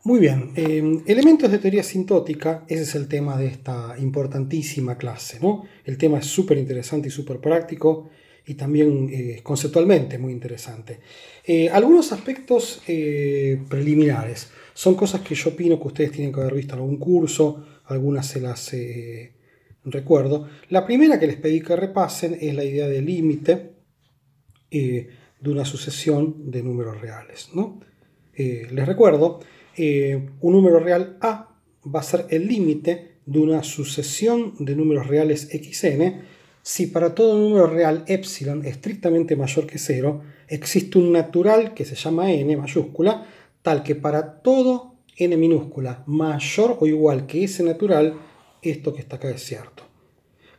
Muy bien, elementos de teoría sintótica, ese es el tema de esta importantísima clase, ¿no? El tema es súper interesante y súper práctico y también conceptualmente muy interesante. Algunos aspectos preliminares son cosas que yo opino que ustedes tienen que haber visto en algún curso, algunas se las recuerdo. La primera que les pedí que repasen es la idea del límite de una sucesión de números reales, ¿no? Les recuerdo, un número real A va a ser el límite de una sucesión de números reales xn si para todo número real epsilon estrictamente mayor que 0 existe un natural que se llama n mayúscula, tal que para todo n minúscula mayor o igual que ese natural, esto que está acá es cierto.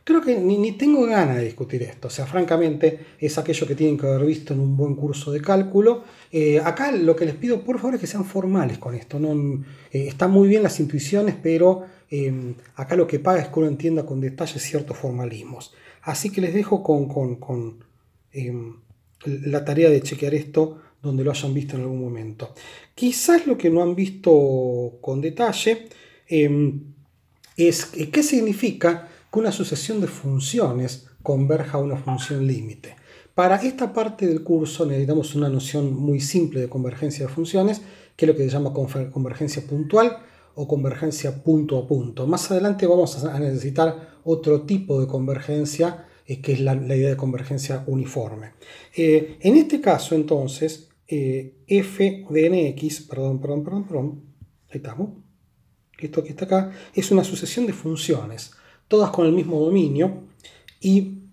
Creo que ni tengo ganas de discutir esto, o sea, francamente es aquello que tienen que haber visto en un buen curso de cálculo. Acá lo que les pido por favor es que sean formales con esto, ¿no? Están muy bien las intuiciones, pero acá lo que paga es que uno entienda con detalle ciertos formalismos. Así que les dejo con la tarea de chequear esto donde lo hayan visto en algún momento. Quizás lo que no han visto con detalle es qué significa que una sucesión de funciones converja a una función límite. Para esta parte del curso necesitamos una noción muy simple de convergencia de funciones, que es lo que se llama convergencia puntual o convergencia punto a punto. Más adelante vamos a necesitar otro tipo de convergencia, que es la idea de convergencia uniforme. En este caso, entonces, f de nx, ahí estamos. Esto que está acá es una sucesión de funciones, todas con el mismo dominio y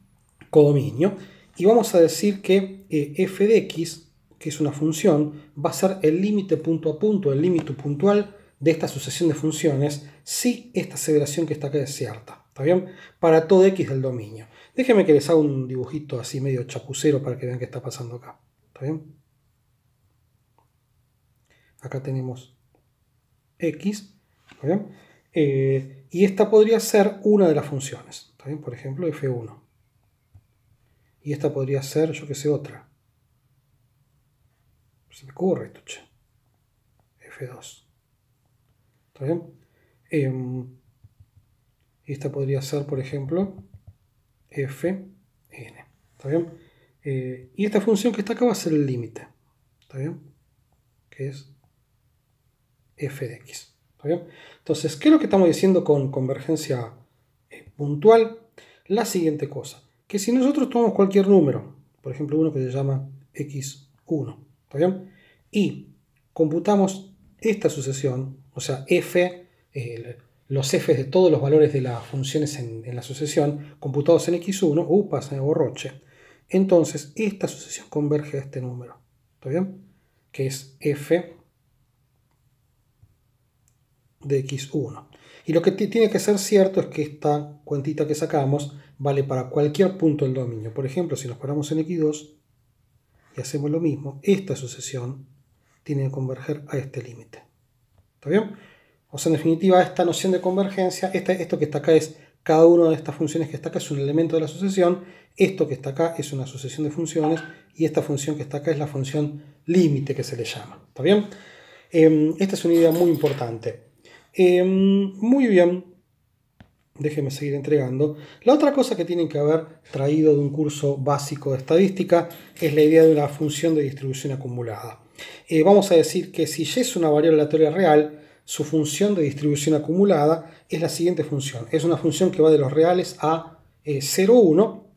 codominio. Y vamos a decir que f de x, que es una función, va a ser el límite punto a punto, el límite puntual de esta sucesión de funciones si esta aseveración que está acá es cierta. ¿Está bien? Para todo x del dominio. Déjenme que les haga un dibujito así medio chapucero para que vean qué está pasando acá. ¿Está bien? Acá tenemos x. ¿Está bien? Y esta podría ser una de las funciones. ¿Está bien? Por ejemplo, f1. Y esta podría ser, yo que sé, otra. Se me ocurre esto, che. f2. ¿Está bien? Esta podría ser, por ejemplo, fn. ¿Está bien? Y esta función que está acá va a ser el límite. ¿Está bien? Que es f de x. ¿Está bien? Entonces, ¿qué es lo que estamos diciendo con convergencia puntual? La siguiente cosa. Que si nosotros tomamos cualquier número, por ejemplo uno que se llama x1, ¿está bien? Y computamos esta sucesión, o sea, f, los f's de todos los valores de las funciones en la sucesión, computados en x1, se me borroche. Entonces, esta sucesión converge a este número, ¿está bien? Que es f de x1. Y lo que tiene que ser cierto es que esta cuentita que sacamos vale para cualquier punto del dominio. Por ejemplo, si nos paramos en x2 y hacemos lo mismo, esta sucesión tiene que converger a este límite. ¿Está bien? O sea, en definitiva, esta noción de convergencia, esto que está acá es cada una de estas funciones que está acá es un elemento de la sucesión, esto que está acá es una sucesión de funciones y esta función que está acá es la función límite que se le llama. ¿Está bien? Esta es una idea muy importante. Muy bien, déjenme seguir entregando. La otra cosa que tienen que haber traído de un curso básico de estadística es la idea de una función de distribución acumulada. Vamos a decir que si y es una variable aleatoria real, su función de distribución acumulada es la siguiente función. Es una función que va de los reales a 0, 1,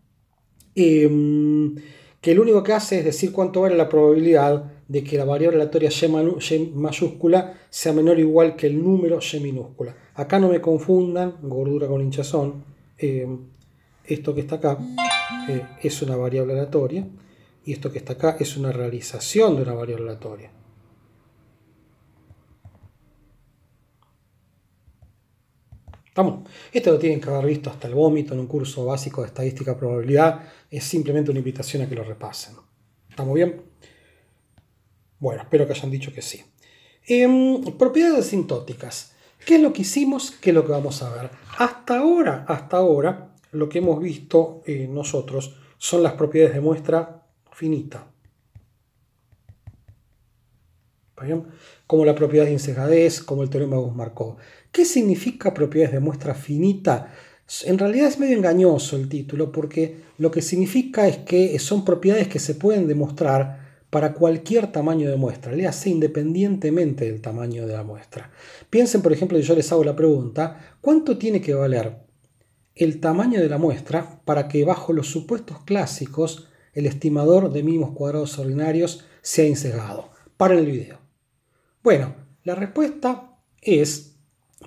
que lo único que hace es decir cuánto vale la probabilidad de que la variable aleatoria y mayúscula sea menor o igual que el número y minúscula. Acá no me confundan, gordura con hinchazón. Esto que está acá es una variable aleatoria y esto que está acá es una realización de una variable aleatoria. ¿Estamos? Esto lo tienen que haber visto hasta el vómito en un curso básico de estadística probabilidad. Es simplemente una invitación a que lo repasen. ¿Estamos bien? Bueno, espero que hayan dicho que sí. Propiedades asintóticas. ¿Qué es lo que hicimos? ¿Qué es lo que vamos a ver? Hasta ahora, lo que hemos visto nosotros son las propiedades de muestra finita. ¿Está bien? Como la propiedad de insejadez, como el teorema de Gauss-Markov. ¿Qué significa propiedades de muestra finita? En realidad es medio engañoso el título porque lo que significa es que son propiedades que se pueden demostrar para cualquier tamaño de muestra, le hace independientemente del tamaño de la muestra. Piensen, por ejemplo, que yo les hago la pregunta, ¿cuánto tiene que valer el tamaño de la muestra para que bajo los supuestos clásicos el estimador de mínimos cuadrados ordinarios sea insesgado? Paren el video. Bueno, la respuesta es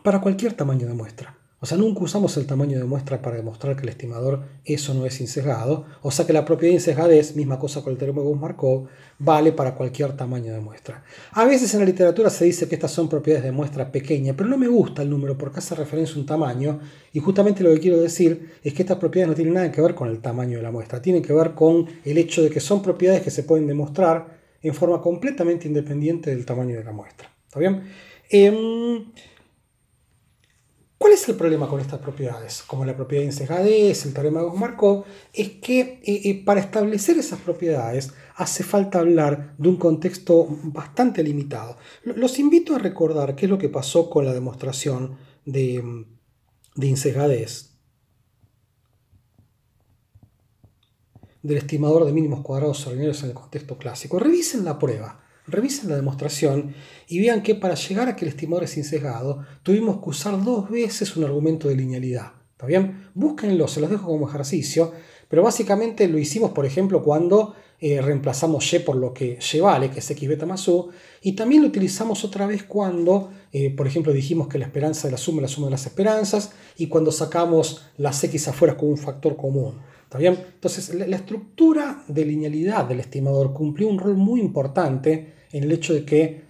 para cualquier tamaño de muestra. O sea, nunca usamos el tamaño de muestra para demostrar que el estimador eso no es insesgado. O sea que la propiedad de insesgadez, misma cosa con el teorema de Gauss-Markov, vale para cualquier tamaño de muestra. A veces en la literatura se dice que estas son propiedades de muestra pequeña, pero no me gusta el número porque hace referencia a un tamaño. Y justamente lo que quiero decir es que estas propiedades no tienen nada que ver con el tamaño de la muestra. Tienen que ver con el hecho de que son propiedades que se pueden demostrar en forma completamente independiente del tamaño de la muestra. ¿Está bien? ¿Cuál es el problema con estas propiedades? Como la propiedad de insesgadez, el teorema de Gauss-Markov, es que para establecer esas propiedades hace falta hablar de un contexto bastante limitado. Los invito a recordar qué es lo que pasó con la demostración de insesgadez del estimador de mínimos cuadrados ordinarios en el contexto clásico. Revisen la prueba. Revisen la demostración y vean que para llegar a que el estimador es insesgado tuvimos que usar 2 veces un argumento de linealidad. ¿Está bien? Búsquenlo, se los dejo como ejercicio, pero básicamente lo hicimos, por ejemplo, cuando reemplazamos y por lo que y vale, que es x beta más u, y también lo utilizamos otra vez cuando, por ejemplo, dijimos que la esperanza de la suma es la suma de las esperanzas, y cuando sacamos las x afuera con un factor común. ¿Está bien? Entonces, la estructura de linealidad del estimador cumplió un rol muy importante en el hecho de que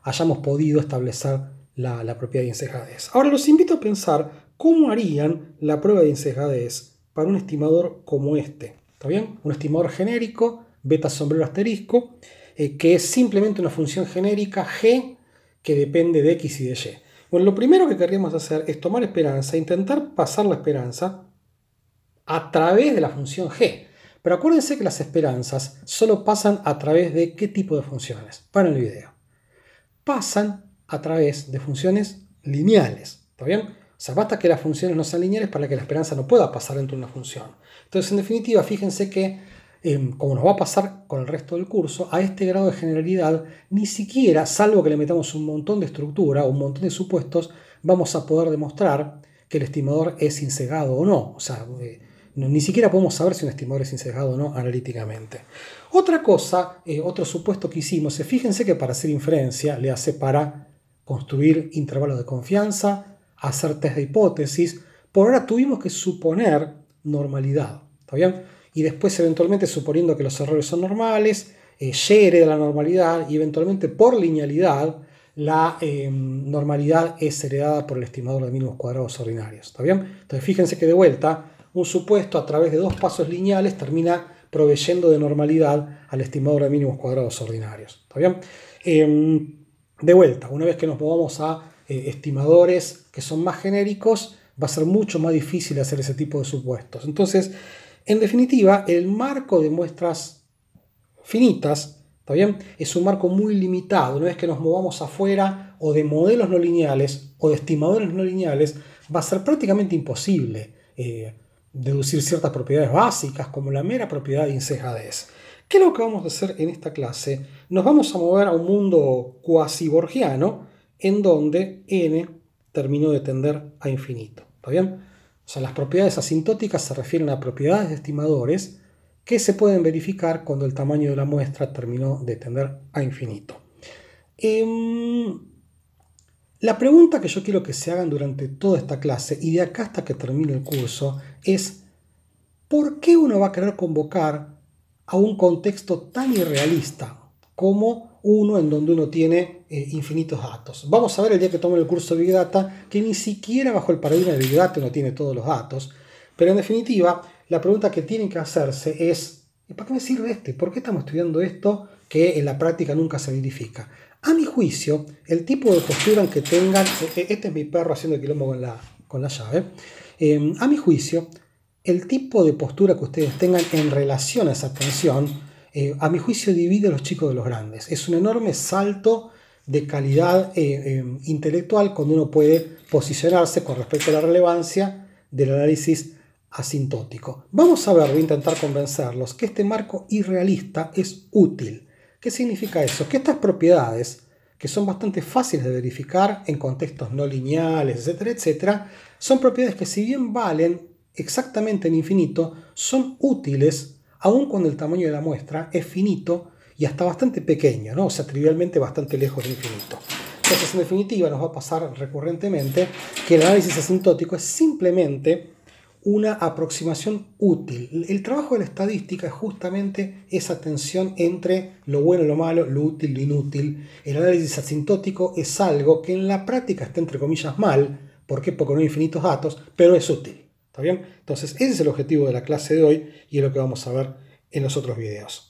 hayamos podido establecer la propiedad de insesgadez. Ahora los invito a pensar cómo harían la prueba de insesgadez para un estimador como este. ¿Está bien? Un estimador genérico, beta sombrero asterisco, que es simplemente una función genérica g que depende de x y de y. Bueno, lo primero que querríamos hacer es tomar esperanza e intentar pasar la esperanza a través de la función g. Pero acuérdense que las esperanzas solo pasan a través de ¿qué tipo de funciones? Paren el video. Pasan a través de funciones lineales. ¿Está bien? O sea, basta que las funciones no sean lineales para que la esperanza no pueda pasar dentro de una función. Entonces, en definitiva, fíjense que, como nos va a pasar con el resto del curso, a este grado de generalidad, ni siquiera, salvo que le metamos un montón de estructura o un montón de supuestos, vamos a poder demostrar que el estimador es insesgado o no. O sea, ni siquiera podemos saber si un estimador es insesgado o no analíticamente. Otra cosa, otro supuesto que hicimos es, fíjense que para hacer inferencia le hace para construir intervalos de confianza, hacer test de hipótesis. Por ahora tuvimos que suponer normalidad, ¿está bien? Y después eventualmente suponiendo que los errores son normales, y hereda la normalidad y eventualmente por linealidad la normalidad es heredada por el estimador de mínimos cuadrados ordinarios, ¿está bien? Entonces fíjense que de vuelta un supuesto a través de 2 pasos lineales termina proveyendo de normalidad al estimador de mínimos cuadrados ordinarios. ¿Está bien? De vuelta, una vez que nos movamos a estimadores que son más genéricos, va a ser mucho más difícil hacer ese tipo de supuestos. Entonces, en definitiva, el marco de muestras finitas, ¿está bien?, es un marco muy limitado. Una vez que nos movamos afuera o de modelos no lineales o de estimadores no lineales, va a ser prácticamente imposible deducir ciertas propiedades básicas como la mera propiedad de insesgadez. ¿Qué es lo que vamos a hacer en esta clase? Nos vamos a mover a un mundo cuasi-borgiano en donde n terminó de tender a infinito. ¿Está bien? O sea, las propiedades asintóticas se refieren a propiedades de estimadores que se pueden verificar cuando el tamaño de la muestra terminó de tender a infinito. La pregunta que yo quiero que se hagan durante toda esta clase y de acá hasta que termine el curso es ¿por qué uno va a querer convocar a un contexto tan irrealista como uno en donde uno tiene infinitos datos? Vamos a ver el día que tome el curso de Big Data que ni siquiera bajo el paradigma de Big Data uno tiene todos los datos, pero en definitiva la pregunta que tienen que hacerse es ¿para qué me sirve este? ¿Por qué estamos estudiando esto que en la práctica nunca se verifica? A mi juicio, el tipo de postura que tengan, este es mi perro haciendo quilombo con la llave, a mi juicio, el tipo de postura que ustedes tengan en relación a esa tensión a mi juicio divide a los chicos de los grandes. Es un enorme salto de calidad intelectual cuando uno puede posicionarse con respecto a la relevancia del análisis asintótico. Vamos a ver, voy a intentar convencerlos que este marco irrealista es útil. ¿Qué significa eso? Que estas propiedades, que son bastante fáciles de verificar en contextos no lineales, etcétera, etcétera, son propiedades que, si bien valen exactamente en infinito, son útiles aun cuando el tamaño de la muestra es finito y hasta bastante pequeño, ¿no? O sea, trivialmente bastante lejos del infinito. Entonces, en definitiva, nos va a pasar recurrentemente que el análisis asintótico es simplemente una aproximación útil. El trabajo de la estadística es justamente esa tensión entre lo bueno y lo malo, lo útil y lo inútil. El análisis asintótico es algo que en la práctica está entre comillas mal. ¿Por qué? Porque no hay infinitos datos, pero es útil. ¿Está bien? Entonces, ese es el objetivo de la clase de hoy y es lo que vamos a ver en los otros videos.